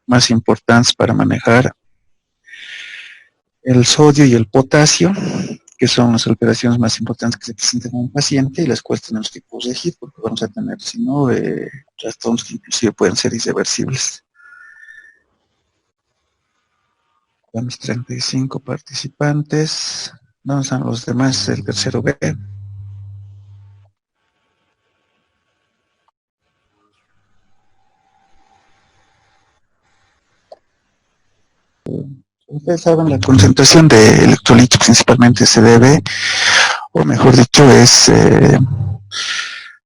más importantes para manejar el sodio y el potasio, que son las alteraciones más importantes que se presentan en un paciente y las cuales tenemos que corregir porque vamos a tener, si no, trastornos que inclusive pueden ser irreversibles. Tenemos 35 participantes. ¿Dónde están los demás? El tercero B. Ustedes saben, la concentración de electrolitos principalmente se debe, o mejor dicho, es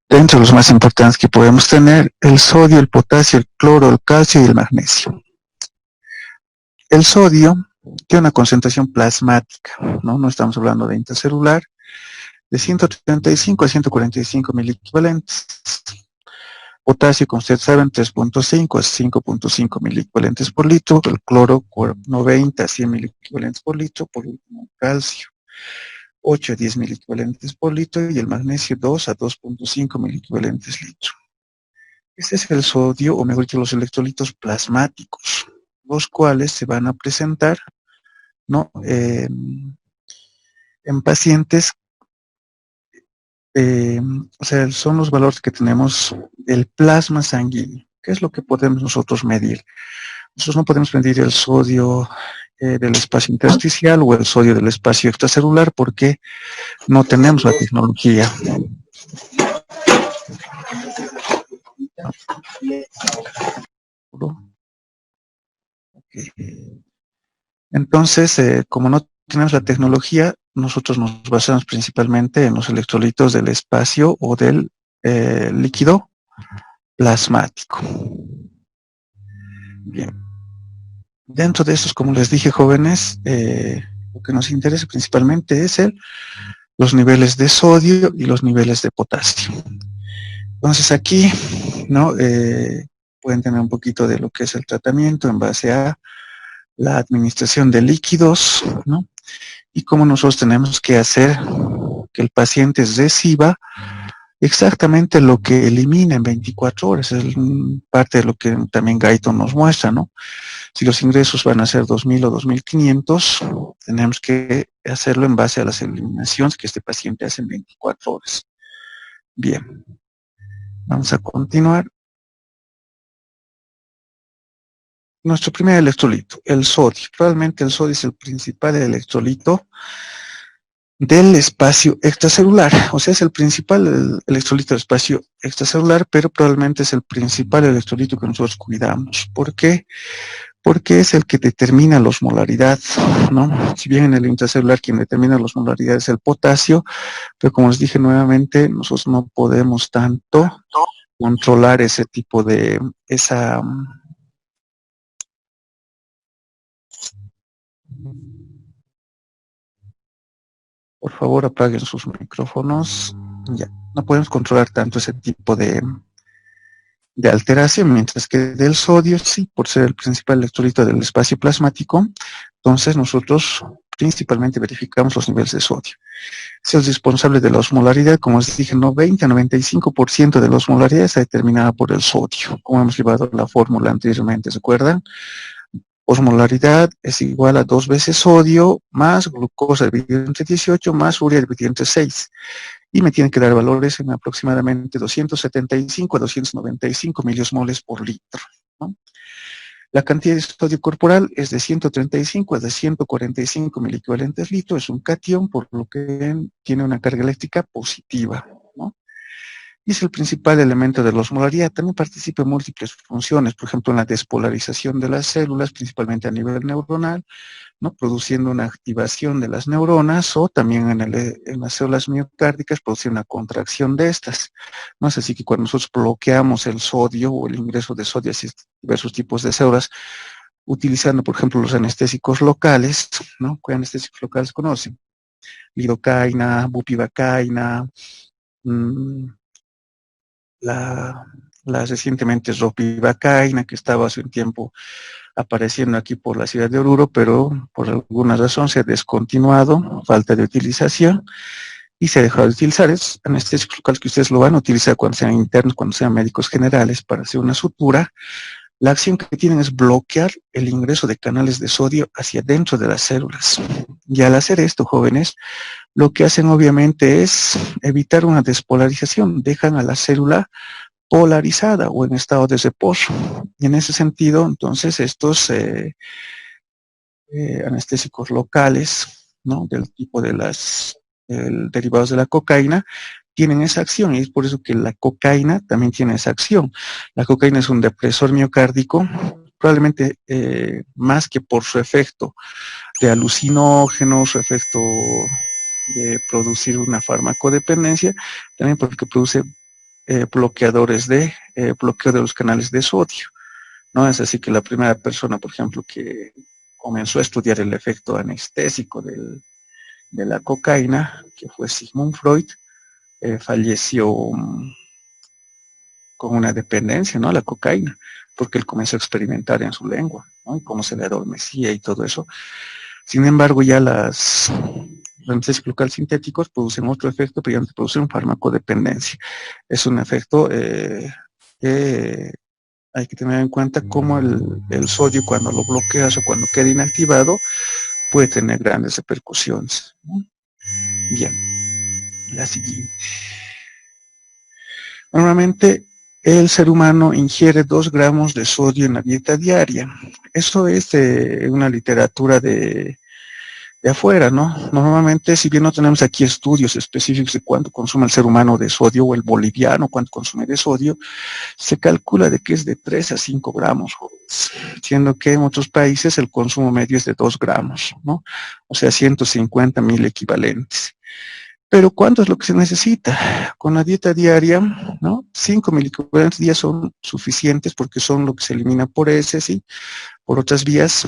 dentro de los más importantes que podemos tener, el sodio, el potasio, el cloro, el calcio y el magnesio. El sodio tiene una concentración plasmática, no estamos hablando de intracelular, de 135 a 145 miliequivalentes. Potasio, como ustedes saben, 3.5 a 5.5 miliequivalentes por litro, el cloro 90 a 100 miliequivalentes por litro, por último el calcio 8 a 10 miliequivalentes por litro y el magnesio 2 a 2.5 miliequivalentes litro. Este es el sodio, o mejor dicho, los electrolitos plasmáticos, los cuales se van a presentar, ¿no? En pacientes, o sea, son los valores que tenemos del plasma sanguíneo. ¿Qué es lo que podemos nosotros medir? Nosotros no podemos medir el sodio del espacio intersticial o el sodio del espacio extracelular porque no tenemos la tecnología. Okay. Entonces, como no tenemos la tecnología, nosotros nos basamos principalmente en los electrolitos del espacio o del líquido plasmático. Bien. Dentro de estos, como les dije, jóvenes, lo que nos interesa principalmente es los niveles de sodio y los niveles de potasio. Entonces aquí, ¿no? Pueden tener un poquito de lo que es el tratamiento en base a la administración de líquidos, ¿no? Y cómo nosotros tenemos que hacer que el paciente reciba exactamente lo que elimina en 24 horas. Es parte de lo que también Guyton nos muestra, ¿no? Si los ingresos van a ser 2.000 o 2.500, tenemos que hacerlo en base a las eliminaciones que este paciente hace en 24 horas. Bien, vamos a continuar. Nuestro primer electrolito, el sodio. Probablemente el sodio es el principal electrolito del espacio extracelular, o sea, es el principal electrolito del espacio extracelular, pero probablemente es el principal electrolito que nosotros cuidamos. ¿Por qué? Porque es el que determina la osmolaridad, ¿no? Si bien en el intracelular quien determina la osmolaridad es el potasio, pero como les dije nuevamente, nosotros no podemos tanto controlar ese tipo de, Por favor, apaguen sus micrófonos. Ya, no podemos controlar tanto ese tipo de alteración, mientras que del sodio, sí, por ser el principal electrolito del espacio plasmático, entonces nosotros principalmente verificamos los niveles de sodio. Es el responsable de la osmolaridad, como les dije, 90 a 95% de la osmolaridad está determinada por el sodio, como hemos llevado la fórmula anteriormente, ¿se acuerdan? Osmolaridad es igual a 2 veces sodio más glucosa dividido entre 18 más urea dividido entre 6. Y me tienen que dar valores en aproximadamente 275 a 295 miliosmoles por litro, ¿no? La cantidad de sodio corporal es de 135 a de 145 miliequivalentes litro, es un catión, por lo que tiene una carga eléctrica positiva, ¿no? Y es el principal elemento de la osmolaridad. También participa en múltiples funciones, por ejemplo, en la despolarización de las células, principalmente a nivel neuronal, ¿no? Produciendo una activación de las neuronas o también en las células miocárdicas produciendo una contracción de estas, ¿no? Es así que cuando nosotros bloqueamos el sodio o el ingreso de sodio a diversos tipos de células, utilizando, por ejemplo, los anestésicos locales, ¿no? ¿Qué anestésicos locales conocen? Lidocaína, bupivacaína, la recientemente ropivacaína, que estaba hace un tiempo apareciendo aquí por la ciudad de Oruro, pero por alguna razón se ha descontinuado, falta de utilización, y se ha dejado de utilizar. Es anestésicos locales que ustedes lo van a utilizar cuando sean internos, cuando sean médicos generales, para hacer una sutura, La acción que tienen es bloquear el ingreso de canales de sodio hacia dentro de las células. Y al hacer esto, jóvenes, lo que hacen obviamente es evitar una despolarización, dejan a la célula polarizada o en estado de reposo. Y en ese sentido, entonces, estos anestésicos locales, ¿no? Del tipo de las derivados de la cocaína, tienen esa acción y es por eso que la cocaína también tiene esa acción. La cocaína es un depresor miocárdico, probablemente más que por su efecto de alucinógeno, su efecto de producir una farmacodependencia, también porque produce bloqueadores de bloqueo de los canales de sodio, ¿no? Es así que la primera persona, por ejemplo, que comenzó a estudiar el efecto anestésico de la cocaína, que fue Sigmund Freud, falleció con una dependencia, ¿no? A la cocaína, porque él comenzó a experimentar en su lengua, ¿no? Y cómo se le adormecía y todo eso. Sin embargo, ya los anestésicos locales sintéticos producen otro efecto, pero ya no producen farmacodependencia. Es un efecto que hay que tener en cuenta cómo el sodio, cuando lo bloqueas o cuando queda inactivado, puede tener grandes repercusiones, ¿no? Bien, la siguiente. Normalmente el ser humano ingiere 2 gramos de sodio en la dieta diaria. Eso es una literatura de afuera, ¿no? Normalmente, si bien no tenemos aquí estudios específicos de cuánto consume el ser humano de sodio o el boliviano cuánto consume de sodio, se calcula de que es de 3 a 5 gramos, siendo que en otros países el consumo medio es de 2 gramos, ¿no? O sea, 150.000 equivalentes. Pero ¿cuánto es lo que se necesita? Con la dieta diaria, ¿no? 5 miligramos día son suficientes porque son lo que se elimina por heces, ¿sí? Por otras vías,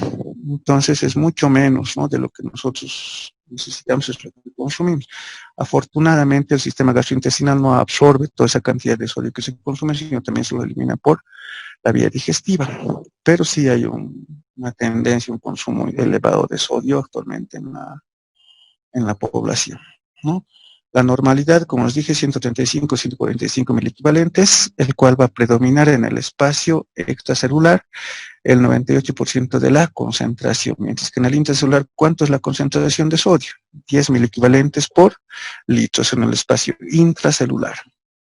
entonces es mucho menos, ¿no? De lo que nosotros necesitamos, es lo que consumimos. Afortunadamente el sistema gastrointestinal no absorbe toda esa cantidad de sodio que se consume, sino también se lo elimina por la vía digestiva. Pero sí hay una tendencia, un consumo elevado de sodio actualmente en la población, ¿no? La normalidad, como os dije, 135, 145 mil equivalentes, el cual va a predominar en el espacio extracelular el 98% de la concentración, mientras que en el intracelular, ¿cuánto es la concentración de sodio? 10 mil equivalentes por litros en el espacio intracelular.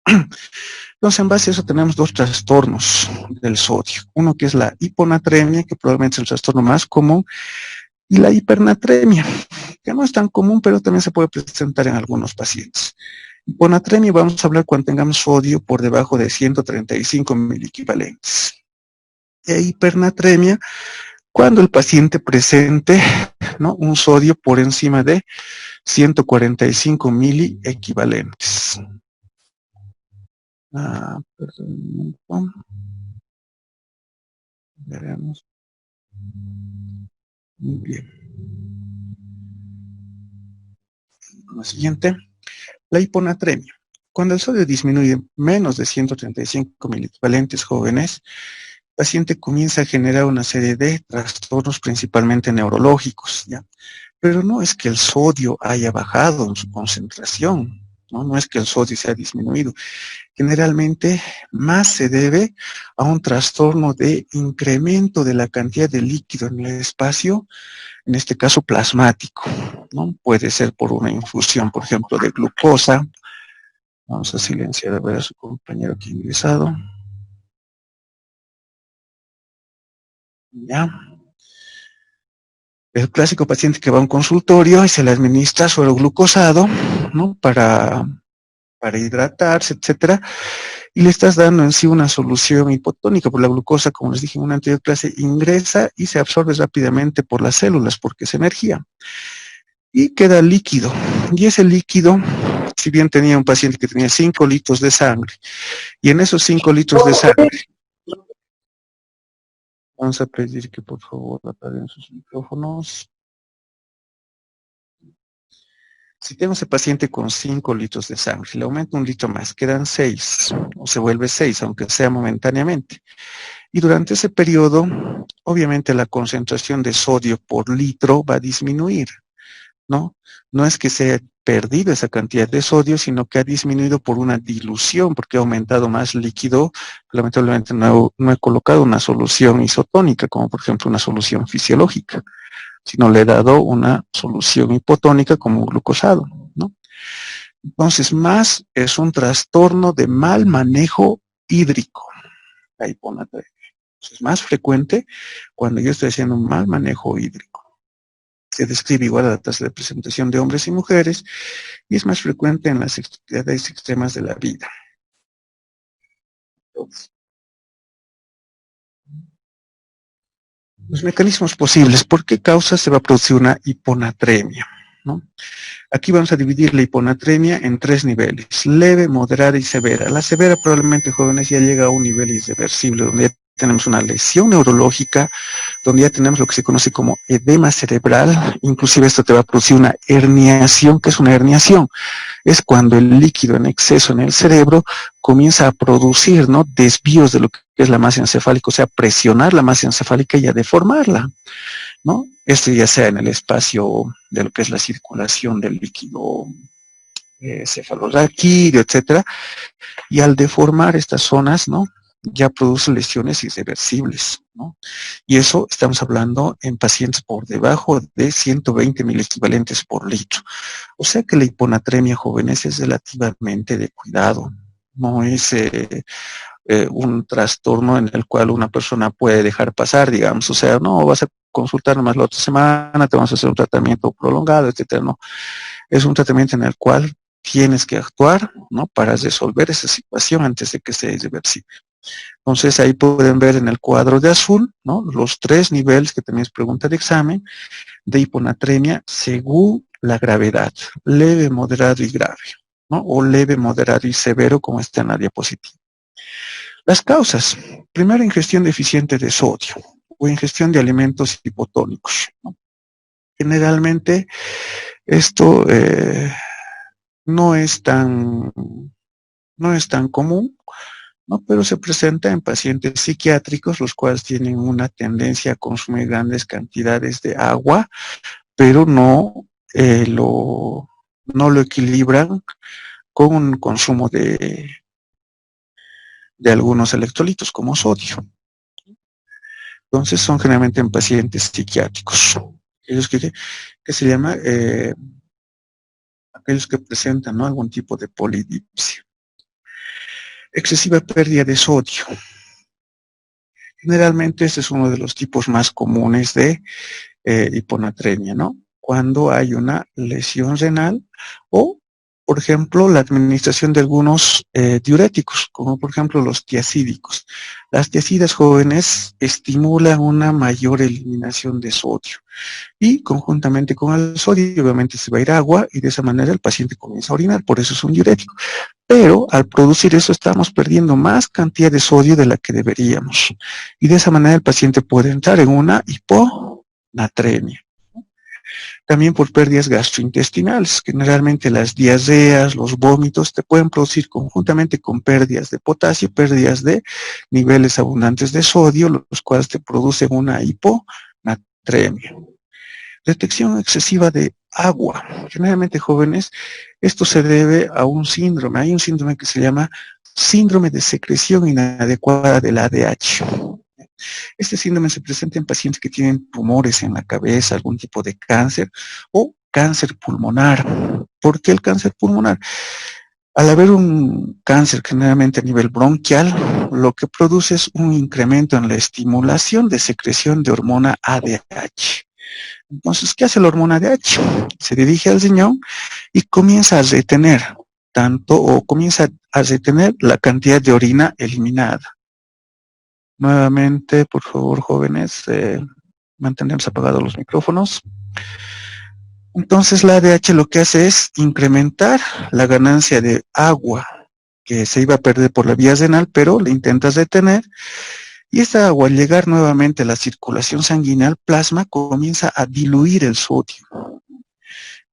Entonces, en base a eso tenemos 2 trastornos del sodio. Uno que es la hiponatremia, que probablemente es el trastorno más común, y la hipernatremia, que no es tan común, pero también se puede presentar en algunos pacientes. Hiponatremia vamos a hablar cuando tengamos sodio por debajo de 135 mil equivalentes. E hipernatremia, cuando el paciente presente, ¿no?, un sodio por encima de 145 mili equivalentes. Perdón. Veremos. Muy bien. Lo siguiente, la hiponatremia. Cuando el sodio disminuye menos de 135 mil equivalentes jóvenes, el paciente comienza a generar una serie de trastornos principalmente neurológicos, ¿ya? Pero no es que el sodio haya bajado en su concentración, ¿no? No es que el sodio se haya disminuido. Generalmente más se debe a un trastorno de incremento de la cantidad de líquido en el espacio, en este caso plasmático, ¿no? Puede ser por una infusión, por ejemplo, de glucosa. Vamos a silenciar a ver a su compañero que ha ingresado. Ya. El clásico paciente que va a un consultorio y se le administra suero glucosado, ¿no? Para hidratarse, etcétera, y le estás dando en sí una solución hipotónica, por la glucosa, como les dije en una anterior clase, ingresa y se absorbe rápidamente por las células, porque es energía, y queda líquido, y ese líquido, si bien tenía un paciente que tenía 5 litros de sangre, y en esos 5 litros de sangre, vamos a pedir que por favor apaguen sus micrófonos. Si tengo ese paciente con 5 litros de sangre, le aumento un litro más, quedan 6, o se vuelve 6, aunque sea momentáneamente. Y durante ese periodo, obviamente la concentración de sodio por litro va a disminuir. ¿no? No es que se haya perdido esa cantidad de sodio, sino que ha disminuido por una dilución, porque ha aumentado más líquido. Lamentablemente no he colocado una solución isotónica, como por ejemplo una solución fisiológica, sino le he dado una solución hipotónica como glucosado, ¿no? Entonces, más es un trastorno de mal manejo hídrico, la hiponatremia. Es más frecuente cuando yo estoy haciendo un mal manejo hídrico. Se describe igual a la tasa de presentación de hombres y mujeres y es más frecuente en las edades extremas de la vida. Los mecanismos posibles, ¿por qué causa se va a producir una hiponatremia? ¿No? Aquí vamos a dividir la hiponatremia en 3 niveles, leve, moderada y severa. La severa probablemente, jóvenes, ya llega a un nivel irreversible, donde ya tenemos una lesión neurológica, donde ya tenemos lo que se conoce como edema cerebral, inclusive esto te va a producir una herniación. ¿Qué es una herniación? Es cuando el líquido en exceso en el cerebro comienza a producir, ¿no?, desvíos de lo que es la masa encefálica, o sea, presionar la masa encefálica y a deformarla, ¿no? Esto ya sea en el espacio de lo que es la circulación del líquido cefalorraquídeo, etcétera, y al deformar estas zonas, ¿no?, ya produce lesiones irreversibles, ¿no? Y eso estamos hablando en pacientes por debajo de 120 milequivalentes por litro. O sea que la hiponatremia, jóvenes, es relativamente de cuidado. No es un trastorno en el cual una persona puede dejar pasar, digamos. O sea, no vas a consultar nomás la otra semana, te vamos a hacer un tratamiento prolongado, etcétera. No, es un tratamiento en el cual tienes que actuar, ¿no?, para resolver esa situación antes de que sea irreversible. Entonces ahí pueden ver en el cuadro de azul, ¿no?, los 3 niveles que también es pregunta de examen de hiponatremia según la gravedad, leve, moderado y grave, ¿no?, o leve, moderado y severo, como está en la diapositiva. Las causas: primero, ingestión deficiente de sodio o ingestión de alimentos hipotónicos, ¿no? Generalmente esto no es tan, no es tan común, ¿no?, pero se presenta en pacientes psiquiátricos, los cuales tienen una tendencia a consumir grandes cantidades de agua, pero no lo equilibran con un consumo de algunos electrolitos como sodio. Entonces son generalmente en pacientes psiquiátricos. Aquellos que se llama, aquellos que presentan, ¿no?, algún tipo de polidipsia. Excesiva pérdida de sodio. Generalmente este es uno de los tipos más comunes de hiponatremia, ¿no? Cuando hay una lesión renal o, por ejemplo, la administración de algunos diuréticos, como por ejemplo los tiacídicos. Las tiacidas, jóvenes, estimulan una mayor eliminación de sodio y conjuntamente con el sodio obviamente se va a ir agua y de esa manera el paciente comienza a orinar, por eso es un diurético. Pero al producir eso estamos perdiendo más cantidad de sodio de la que deberíamos y de esa manera el paciente puede entrar en una hiponatremia. También por pérdidas gastrointestinales. Generalmente las diarreas, los vómitos te pueden producir conjuntamente con pérdidas de potasio, pérdidas de niveles abundantes de sodio, los cuales te producen una hiponatremia. Detección excesiva de agua. Generalmente, jóvenes, esto se debe a un síndrome. Hay un síndrome que se llama síndrome de secreción inadecuada del ADH. Este síndrome se presenta en pacientes que tienen tumores en la cabeza, algún tipo de cáncer o cáncer pulmonar. ¿Por qué el cáncer pulmonar? Al haber un cáncer generalmente a nivel bronquial, lo que produce es un incremento en la estimulación de secreción de hormona ADH. Entonces, ¿qué hace la hormona ADH? Se dirige al riñón y comienza a retener comienza a retener la cantidad de orina eliminada. Nuevamente, por favor, jóvenes, mantenemos apagados los micrófonos. Entonces, la ADH lo que hace es incrementar la ganancia de agua que se iba a perder por la vía renal, pero le intentas detener. Y esta agua, al llegar nuevamente a la circulación sanguínea, al plasma, comienza a diluir el sodio.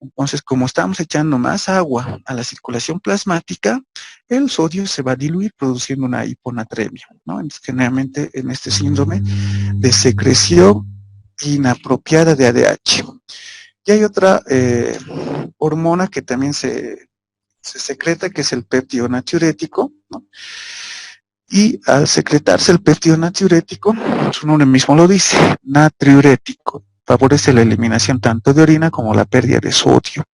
Entonces, como estamos echando más agua a la circulación plasmática, el sodio se va a diluir produciendo una hiponatremia, ¿no? Entonces, generalmente en este síndrome de secreción inapropiada de ADH. Y hay otra hormona que también se secreta, que es el péptido natriurético, ¿no? Y al secretarse el péptido natriurético, su nombre mismo lo dice, natriurético, favorece la eliminación tanto de orina como la pérdida de sodio.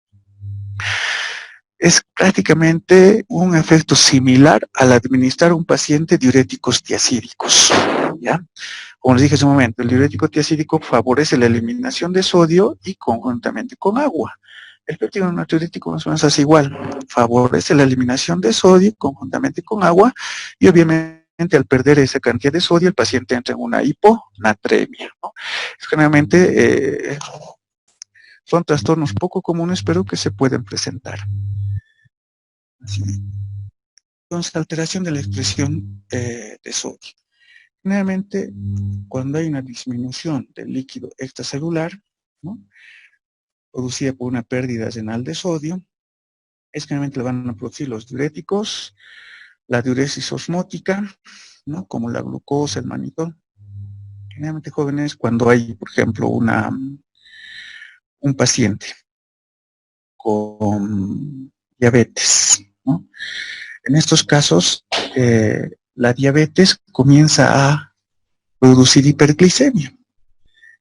Es prácticamente un efecto similar al administrar a un paciente diuréticos tiacídicos, ¿ya? Como les dije hace un momento, el diurético tiacídico favorece la eliminación de sodio y conjuntamente con agua. El péptido natriurético más o menos hace igual, favorece la eliminación de sodio conjuntamente con agua y obviamente al perder esa cantidad de sodio el paciente entra en una hiponatremia, ¿no? Generalmente son trastornos poco comunes pero que se pueden presentar. Así. Entonces, alteración de la expresión de sodio. Generalmente, cuando hay una disminución del líquido extracelular, ¿no?, producida por una pérdida renal de sodio, es que generalmente le van a producir los diuréticos, la diuresis osmótica, ¿no?, como la glucosa, el mannitol. Generalmente jóvenes, cuando hay, por ejemplo, un paciente con diabetes, ¿no?, en estos casos, la diabetes comienza a producir hiperglicemia.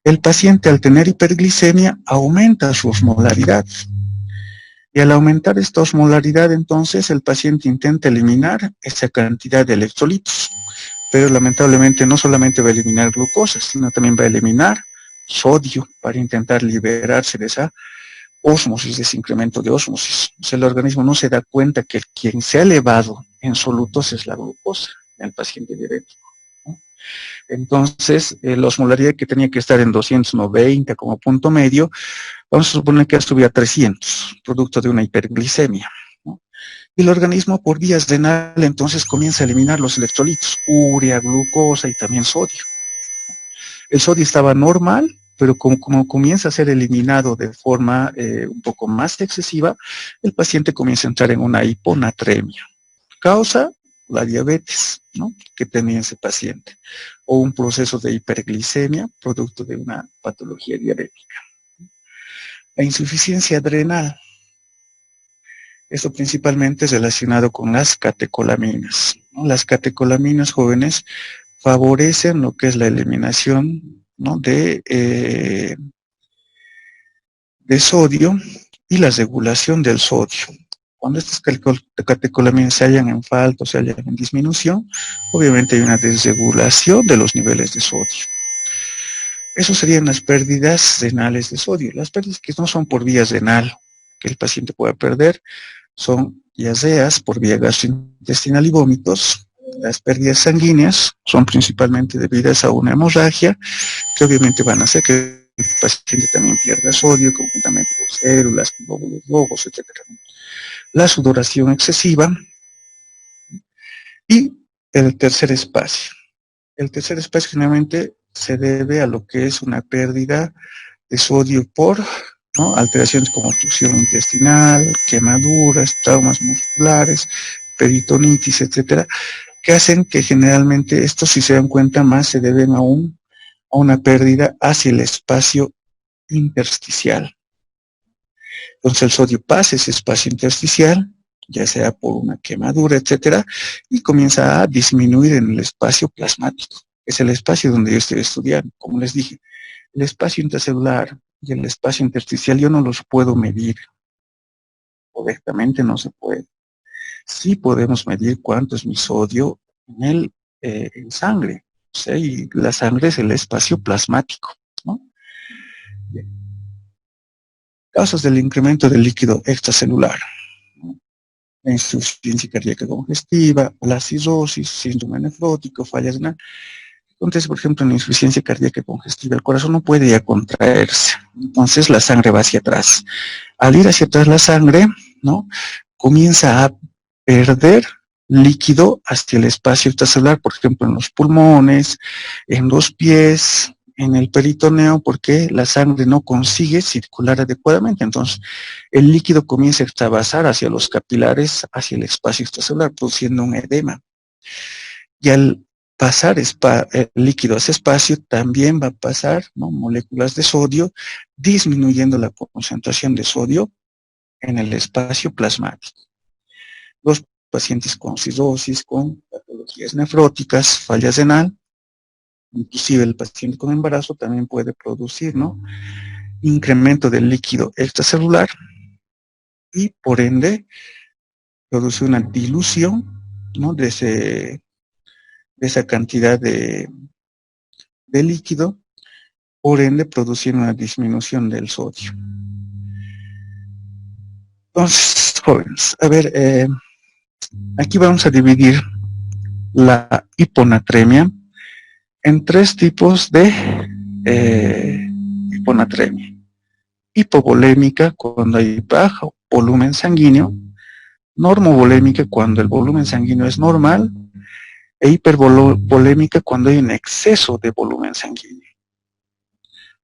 El paciente, al tener hiperglicemia, aumenta su osmolaridad. Y al aumentar esta osmolaridad, entonces, el paciente intenta eliminar esa cantidad de electrolitos. Pero lamentablemente no solamente va a eliminar glucosa, sino también va a eliminar sodio para intentar liberarse de esa ósmosis, de ese incremento de ósmosis. O sea, el organismo no se da cuenta que quien se ha elevado en solutos es la glucosa en el paciente diabético, ¿no? Entonces, la osmolaridad que tenía que estar en 290 como punto medio, vamos a suponer que estuviera a 300, producto de una hiperglicemia, ¿no? Y el organismo por vías renales entonces comienza a eliminar los electrolitos, urea, glucosa y también sodio. El sodio estaba normal, pero como comienza a ser eliminado de forma un poco más excesiva, el paciente comienza a entrar en una hiponatremia. Causa la diabetes, ¿no?, que tenía ese paciente, o un proceso de hiperglicemia producto de una patología diabética. La insuficiencia adrenal, esto principalmente es relacionado con las catecolaminas, ¿no? Las catecolaminas, jóvenes, favorecen lo que es la eliminación, ¿no?, de sodio y la regulación del sodio. Cuando estas catecolaminas se hallan en falta o se hallan en disminución, obviamente hay una desregulación de los niveles de sodio. Eso serían las pérdidas renales de sodio. Las pérdidas que no son por vía renal, que el paciente pueda perder, son diarreas por vía gastrointestinal y vómitos. Las pérdidas sanguíneas son principalmente debidas a una hemorragia, que obviamente van a hacer que el paciente también pierda sodio conjuntamente con células, glóbulos rojos, etc. La sudoración excesiva y el tercer espacio. El tercer espacio generalmente se debe a lo que es una pérdida de sodio por, ¿no?, alteraciones como obstrucción intestinal, quemaduras, traumas musculares, peritonitis, etcétera, que hacen que generalmente estos, si se dan cuenta, más se deben a una pérdida hacia el espacio intersticial. Entonces el sodio pasa ese espacio intersticial, ya sea por una quemadura, etcétera, y comienza a disminuir en el espacio plasmático. Es el espacio donde yo estoy estudiando. Como les dije, el espacio intracelular y el espacio intersticial yo no los puedo medir. Correctamente no se puede. Sí podemos medir cuánto es mi sodio en sangre. O sea, y la sangre es el espacio plasmático, ¿no? Bien. Causas del incremento del líquido extracelular, ¿no? La insuficiencia cardíaca congestiva, la cirrosis, síndrome nefrótico, falla renal. Entonces, por ejemplo, en la insuficiencia cardíaca congestiva, el corazón no puede ya contraerse, entonces la sangre va hacia atrás. Al ir hacia atrás la sangre, ¿no?, comienza a perder líquido hacia el espacio extracelular, por ejemplo, en los pulmones, en los pies, en el peritoneo, porque la sangre no consigue circular adecuadamente. Entonces, el líquido comienza a extravasar hacia los capilares, hacia el espacio extracelular, produciendo un edema. Y al pasar el líquido a ese espacio, también va a pasar, ¿no?, moléculas de sodio, disminuyendo la concentración de sodio en el espacio plasmático. Los pacientes con cirrosis, con patologías nefróticas, falla renal, inclusive el paciente con embarazo también puede producir, ¿no?, incremento del líquido extracelular y por ende produce una dilución, ¿no?, de esa cantidad de líquido, por ende producir una disminución del sodio. Entonces, jóvenes, a ver, aquí vamos a dividir la hiponatremia en 3 tipos de hiponatremia. Hipovolémica, cuando hay bajo volumen sanguíneo; normovolémica, cuando el volumen sanguíneo es normal; e hipervolémica, cuando hay un exceso de volumen sanguíneo.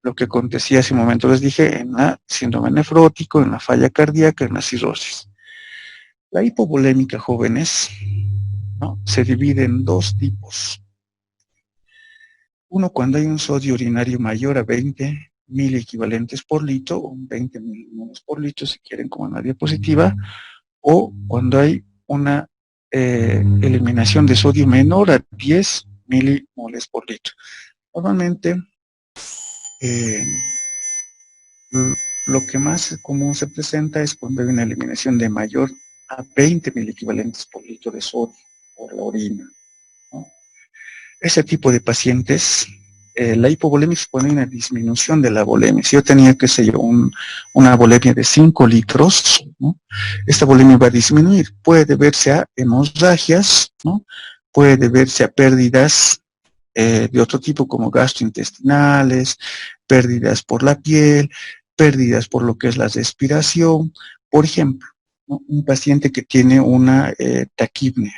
Lo que acontecía hace un momento les dije en la síndrome nefrótico, en la falla cardíaca, en la cirrosis. La hipovolémica, jóvenes, ¿no?, se divide en 2 tipos. Uno, cuando hay un sodio urinario mayor a 20 miliequivalentes por litro, o 20 milimoles por litro, si quieren, como en la diapositiva, o cuando hay una eliminación de sodio menor a 10 milimoles por litro. Normalmente, lo que más común se presenta es cuando hay una eliminación de mayor a 20 miliequivalentes por litro de sodio por la orina, ¿no? Ese tipo de pacientes, la hipovolemia supone una disminución de la volemia. Si yo tenía, qué sé yo, una volemia de 5 litros, ¿no?, esta volemia va a disminuir. Puede deberse a hemorragias, ¿no?, puede deberse a pérdidas de otro tipo, como gastrointestinales, pérdidas por la piel, pérdidas por lo que es la respiración. Por ejemplo, ¿no?, un paciente que tiene una taquipnea,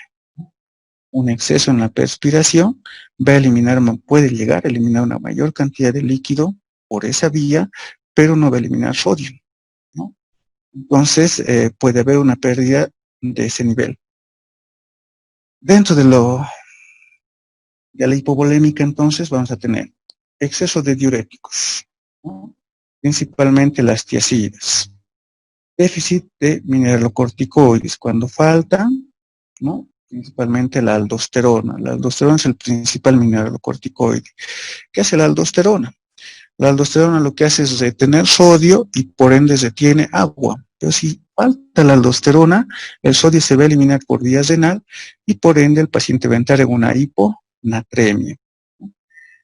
un exceso en la perspiración, va a eliminar, puede llegar a eliminar una mayor cantidad de líquido por esa vía, pero no va a eliminar sodio, ¿no? Entonces, puede haber una pérdida de ese nivel. Dentro de la hipovolémica, entonces, vamos a tener exceso de diuréticos, ¿no?, principalmente las tiazidas; déficit de mineralocorticoides, cuando faltan, ¿no?, principalmente la aldosterona. La aldosterona es el principal mineralocorticoide. ¿Qué hace la aldosterona? La aldosterona lo que hace es retener sodio y por ende retiene agua. Pero si falta la aldosterona, el sodio se va a eliminar por vía renal y por ende el paciente va a entrar en una hiponatremia.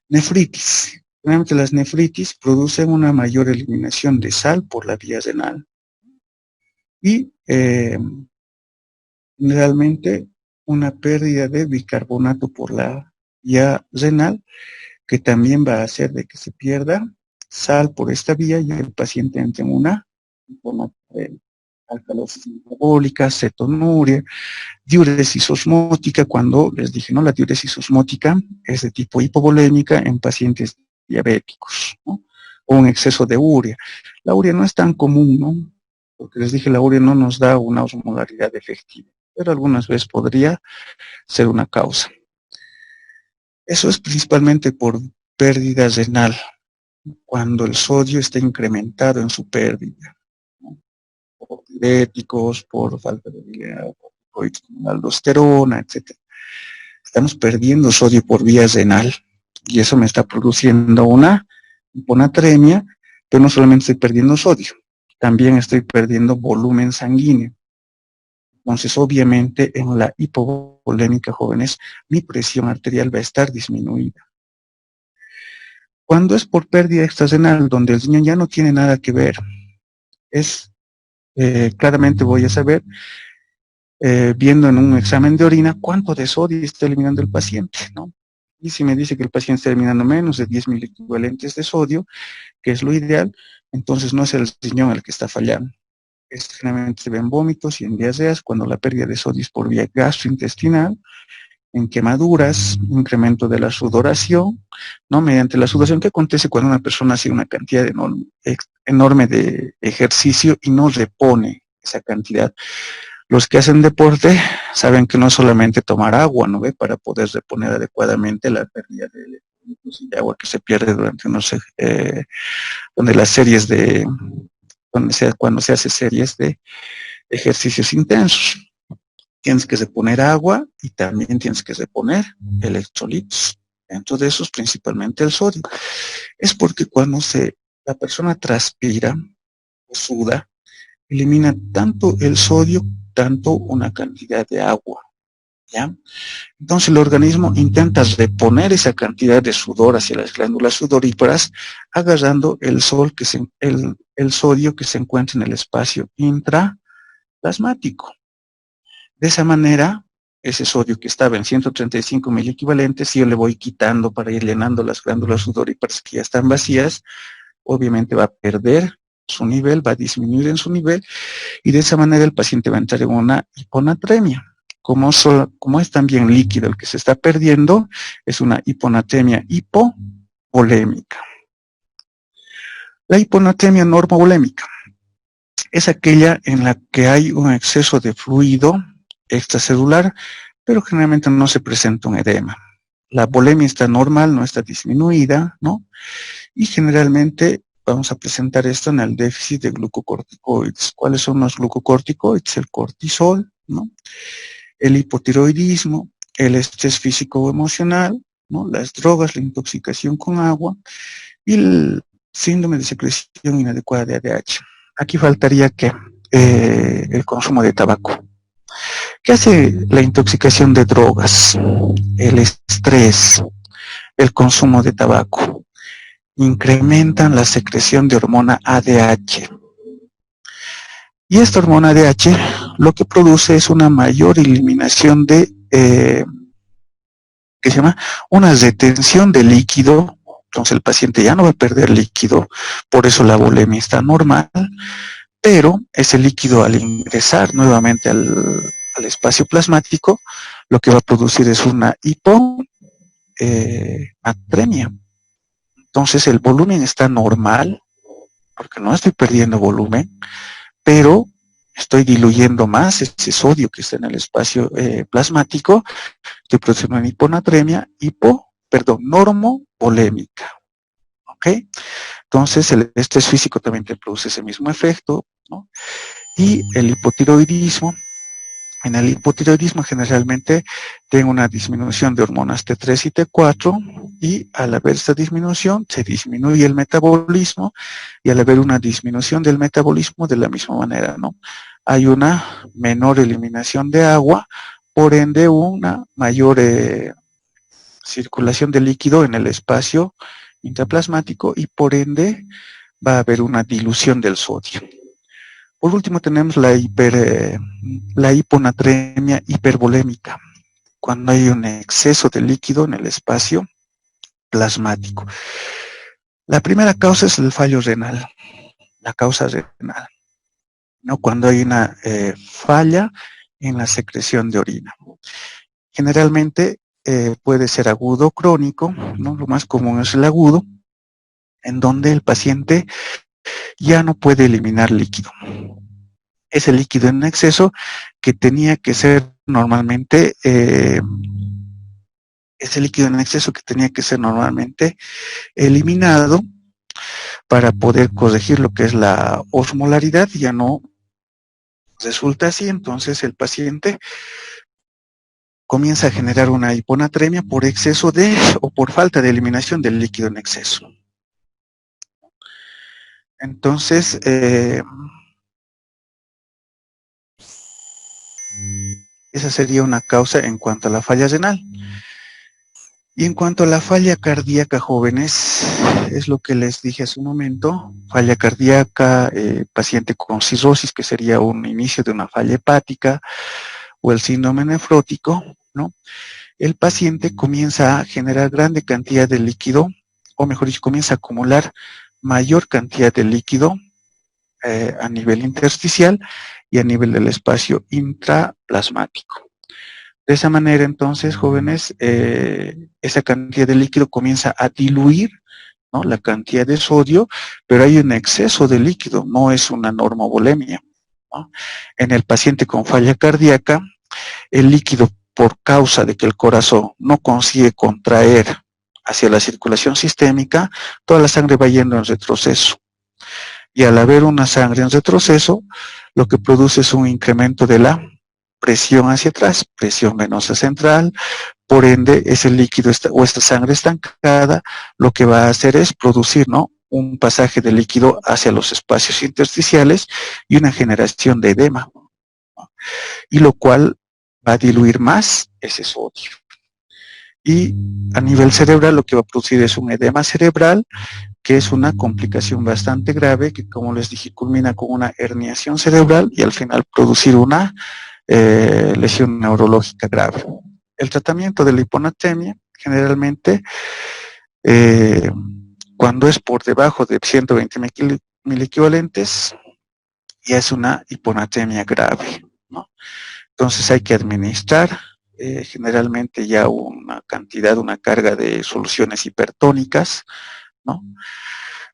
Nefritis. Realmente las nefritis producen una mayor eliminación de sal por la vía renal. Y generalmente una pérdida de bicarbonato por la vía renal, que también va a hacer de que se pierda sal por esta vía y el paciente entre en una hiponatremia. Alcalosis metabólica, cetonuria, diuresis osmótica, cuando les dije, ¿no?, la diuresis osmótica es de tipo hipovolémica en pacientes diabéticos, ¿no?, o un exceso de urea. La urea no es tan común, ¿no?, porque les dije, la urea no nos da una osmolaridad efectiva, pero algunas veces podría ser una causa. Eso es principalmente por pérdida renal, cuando el sodio está incrementado en su pérdida, ¿no?, por diuréticos, por falta de corticoides como la aldosterona, etc. Estamos perdiendo sodio por vía renal y eso me está produciendo una hiponatremia, pero no solamente estoy perdiendo sodio, también estoy perdiendo volumen sanguíneo. Entonces, obviamente, en la hipovolémica, jóvenes, mi presión arterial va a estar disminuida. Cuando es por pérdida extrarrenal, donde el riñón ya no tiene nada que ver, claramente voy a saber, viendo en un examen de orina, cuánto de sodio está eliminando el paciente, ¿no? Y si me dice que el paciente está eliminando menos de 10 miliequivalentes de sodio, que es lo ideal, entonces no es el riñón el que está fallando. Generalmente se ven vómitos y en diarreas cuando la pérdida de sodio es por vía gastrointestinal, en quemaduras, incremento de la sudoración, ¿no? Mediante la sudoración, ¿qué acontece cuando una persona hace una cantidad enorme de ejercicio y no repone esa cantidad? Los que hacen deporte saben que no es solamente tomar agua, ¿no ve? Para poder reponer adecuadamente la pérdida de electrolitos y de agua que se pierde durante donde las series de, cuando se hace series de ejercicios intensos. Tienes que reponer agua y también tienes que reponer electrolitos. Dentro de esos, principalmente el sodio. Es porque cuando la persona transpira o suda, elimina tanto el sodio, tanto una cantidad de agua. ¿Ya? Entonces el organismo intenta reponer esa cantidad de sudor hacia las glándulas sudoríparas, agarrando el sodio que se encuentra en el espacio intraplasmático. De esa manera, ese sodio que estaba en 135 miliequivalentes, si yo le voy quitando para ir llenando las glándulas sudoríparas que ya están vacías, obviamente va a perder su nivel, va a disminuir en su nivel, y de esa manera el paciente va a entrar en una hiponatremia. Como es también líquido el que se está perdiendo, es una hiponatremia hipovolémica. La hiponatremia normovolémica es aquella en la que hay un exceso de fluido extracelular, pero generalmente no se presenta un edema. La volemia está normal, no está disminuida, ¿no? Y generalmente vamos a presentar esto en el déficit de glucocorticoides. ¿Cuáles son los glucocorticoides? El cortisol, ¿no? El hipotiroidismo, el estrés físico o emocional, ¿no? Las drogas, la intoxicación con agua y el síndrome de secreción inadecuada de ADH. Aquí faltaría que el consumo de tabaco. ¿Qué hace la intoxicación de drogas? El estrés, el consumo de tabaco. Incrementan la secreción de hormona ADH. Y esta hormona ADH lo que produce es una mayor eliminación de, ¿qué se llama? Una retención de líquido. Entonces el paciente ya no va a perder líquido, por eso la volemia está normal, pero ese líquido al ingresar nuevamente al espacio plasmático, lo que va a producir es una hiponatremia. Entonces el volumen está normal, porque no estoy perdiendo volumen, pero estoy diluyendo más ese sodio que está en el espacio plasmático, estoy produciendo una hiponatremia normovolémica. ¿Ok? Entonces el estrés físico también te produce ese mismo efecto, ¿no? Y el hipotiroidismo, en el hipotiroidismo generalmente tengo una disminución de hormonas T3 y T4 y al haber esta disminución se disminuye el metabolismo y al haber una disminución del metabolismo de la misma manera, ¿no? Hay una menor eliminación de agua, por ende una mayor circulación de líquido en el espacio intraplasmático y por ende va a haber una dilución del sodio. Por último tenemos la hiponatremia hipervolémica, cuando hay un exceso de líquido en el espacio plasmático. La primera causa es el fallo renal, la causa renal, ¿no? Cuando hay una falla en la secreción de orina. Generalmente puede ser agudo o crónico, ¿no? Lo más común es el agudo, en donde el paciente ya no puede eliminar líquido. Ese líquido en exceso que tenía que ser normalmente, eliminado para poder corregir lo que es la osmolaridad, ya no resulta así, entonces el paciente comienza a generar una hiponatremia por exceso de o por falta de eliminación del líquido en exceso. Entonces, esa sería una causa en cuanto a la falla renal. Y en cuanto a la falla cardíaca, jóvenes, es lo que les dije hace un momento, falla cardíaca, paciente con cirrosis, que sería un inicio de una falla hepática, o el síndrome nefrótico, ¿no? El paciente comienza a generar grande cantidad de líquido, o mejor dicho, comienza a acumular mayor cantidad de líquido a nivel intersticial y a nivel del espacio intraplasmático. De esa manera, entonces, jóvenes, esa cantidad de líquido comienza a diluir, ¿no?, la cantidad de sodio, pero hay un exceso de líquido, no es una normovolemia. ¿no? En el paciente con falla cardíaca, el líquido, por causa de que el corazón no consigue contraer hacia la circulación sistémica, toda la sangre va yendo en retroceso. Y al haber una sangre en retroceso, lo que produce es un incremento de la presión hacia atrás, presión venosa central. Por ende, ese líquido o esta sangre estancada lo que va a hacer es producir, ¿no?, un pasaje de líquido hacia los espacios intersticiales y una generación de edema, ¿no?, y lo cual va a diluir más ese sodio. Y a nivel cerebral lo que va a producir es un edema cerebral, que es una complicación bastante grave, que, como les dije, culmina con una herniación cerebral y al final producir una lesión neurológica grave. El tratamiento de la hiponatremia, generalmente, cuando es por debajo de 120 miliequivalentes, ya es una hiponatremia grave, ¿no? Entonces hay que administrar generalmente ya una cantidad, una carga de soluciones hipertónicas, ¿no?,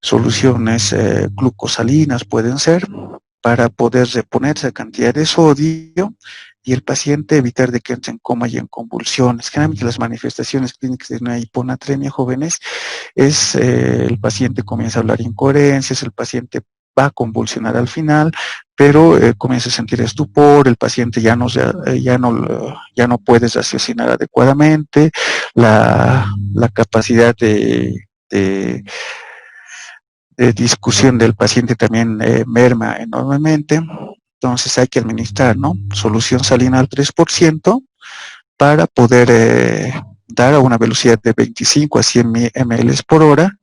soluciones glucosalinas pueden ser, para poder reponer esa cantidad de sodio y el paciente evitar de que entre en coma y en convulsiones. Generalmente las manifestaciones clínicas de una hiponatremia jóvenes es el paciente comienza a hablar incoherencias, el paciente va a convulsionar al final, pero comienza a sentir estupor, el paciente ya no puede raciocinar adecuadamente, la capacidad de discusión del paciente también merma enormemente. Entonces hay que administrar, ¿no?, solución salina al 3% para poder dar a una velocidad de 25 a 100 ml por hora,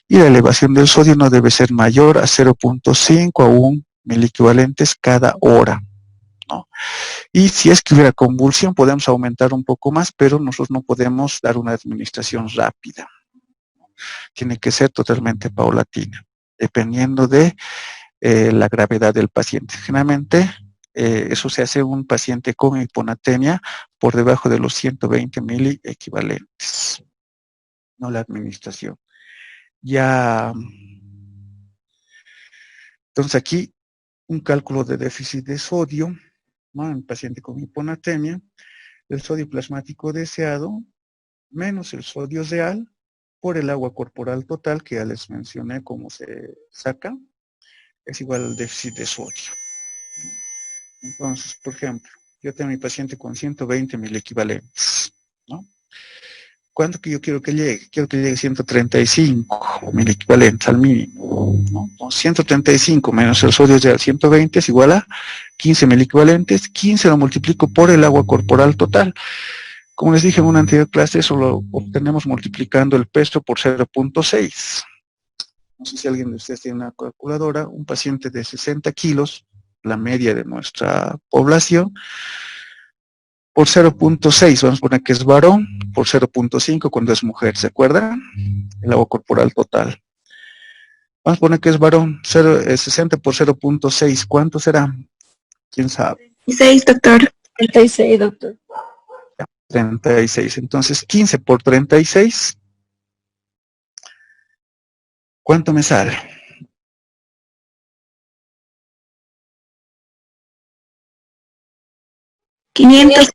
y la elevación del sodio no debe ser mayor a 0.5 a 1 miliequivalentes cada hora, ¿no? Y si es que hubiera convulsión, podemos aumentar un poco más, pero nosotros no podemos dar una administración rápida. Tiene que ser totalmente paulatina, dependiendo de la gravedad del paciente. Generalmente, eso se hace en un paciente con hiponatremia por debajo de los 120 miliequivalentes, no la administración. Ya, entonces aquí, un cálculo de déficit de sodio, ¿no?, en paciente con hiponatremia, el sodio plasmático deseado menos el sodio real por el agua corporal total, que ya les mencioné cómo se saca, es igual al déficit de sodio. Entonces, por ejemplo, yo tengo a mi paciente con 120 miliequivalentes, ¿no? ¿Cuánto que yo quiero que llegue? Quiero que llegue a 135 miliequivalentes al mínimo, ¿no? Entonces, 135 menos el sodio real 120 es igual a 15 miliequivalentes. 15 lo multiplico por el agua corporal total. Como les dije en una anterior clase, eso lo obtenemos multiplicando el peso por 0.6. No sé si alguien de ustedes tiene una calculadora. Un paciente de 60 kilos, la media de nuestra población, por 0.6, vamos a poner que es varón, por 0.5 cuando es mujer, ¿se acuerdan? El agua corporal total. Vamos a poner que es varón, 60 por 0.6, ¿cuánto será? ¿Quién sabe? 36, doctor. 36, doctor. 36. Entonces, 15 por 36, ¿cuánto me sale? 500.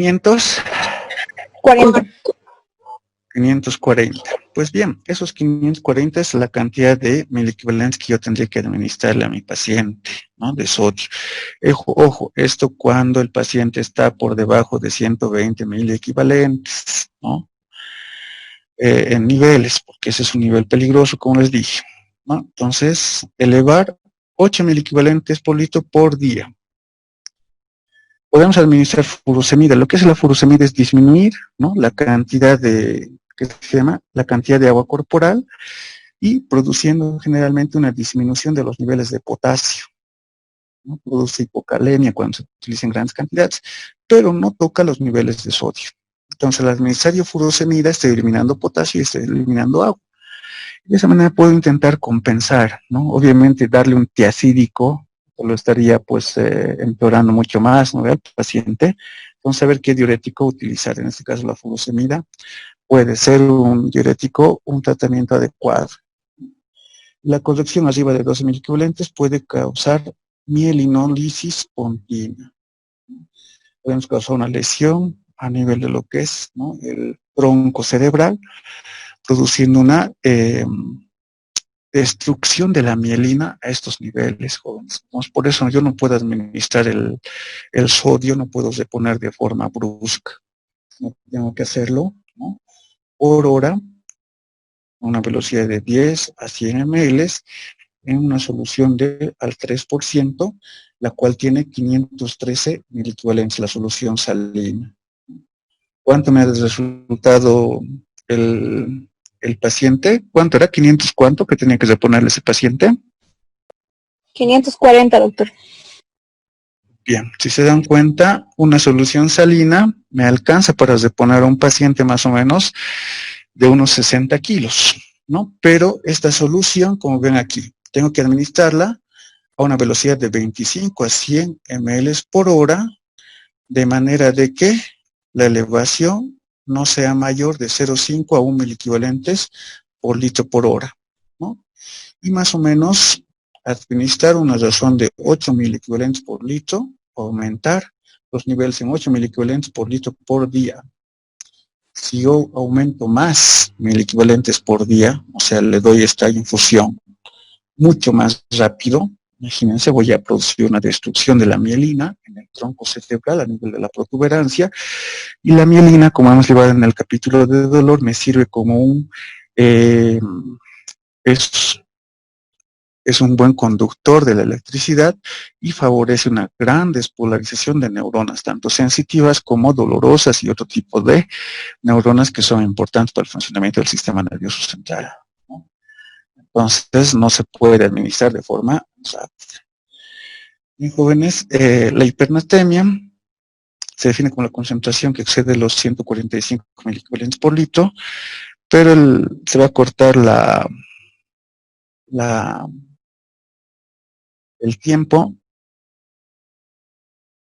540. Pues bien, esos 540 es la cantidad de miliequivalentes que yo tendría que administrarle a mi paciente, ¿no?, de sodio. Ojo, esto cuando el paciente está por debajo de 120 miliequivalentes, ¿no?, en niveles, porque ese es un nivel peligroso, como les dije, ¿no? Entonces, elevar 8 miliequivalentes por litro por día. Podemos administrar furosemida. Lo que es la furosemida es disminuir, ¿no?, la cantidad de, ¿qué se llama?, la cantidad de agua corporal, y produciendo generalmente una disminución de los niveles de potasio, ¿no? Produce hipocalemia cuando se utiliza en grandes cantidades, pero no toca los niveles de sodio. Entonces, al administrar furosemida, estoy eliminando potasio y estoy eliminando agua. De esa manera puedo intentar compensar, ¿no? Obviamente darle un tiacídico lo estaría pues empeorando mucho más, ¿no?, al paciente. Entonces, saber qué diurético utilizar. En este caso, la furosemida puede ser un diurético, un tratamiento adecuado. La corrección arriba de 12 miliequivalentes puede causar mielinólisis continua. Podemos causar una lesión a nivel de lo que es, ¿no?, el tronco cerebral, produciendo una destrucción de la mielina a estos niveles, jóvenes. Entonces, por eso yo no puedo administrar el sodio, no puedo reponer de forma brusca. No tengo que hacerlo, ¿no?, por hora, a una velocidad de 10 a 100 ml, en una solución de al 3%, la cual tiene 513 miliequivalentes, la solución salina. ¿Cuánto me ha resultado el paciente? ¿Cuánto era? ¿500 cuánto que tenía que reponerle ese paciente? 540, doctor. Bien, si se dan cuenta, una solución salina me alcanza para reponer a un paciente más o menos de unos 60 kilos, ¿no? Pero esta solución, como ven aquí, tengo que administrarla a una velocidad de 25 a 100 ml por hora, de manera de que la elevación no sea mayor de 0,5 a 1 miliequivalentes por litro por hora, ¿no? Y más o menos administrar una razón de 8 miliequivalentes por litro, aumentar los niveles en 8 miliequivalentes por litro por día. Si yo aumento más miliequivalentes por día, o sea, le doy esta infusión mucho más rápido, imagínense, voy a producir una destrucción de la mielina en el tronco cerebral a nivel de la protuberancia, y la mielina, como hemos llevado en el capítulo de dolor, me sirve como un es un buen conductor de la electricidad y favorece una gran despolarización de neuronas, tanto sensitivas como dolorosas y otro tipo de neuronas que son importantes para el funcionamiento del sistema nervioso central, ¿no? Entonces, no se puede administrar de forma rápida. En jóvenes, la hipernatremia se define como la concentración que excede los 145 miliequivalentes por litro, pero se va a cortar el tiempo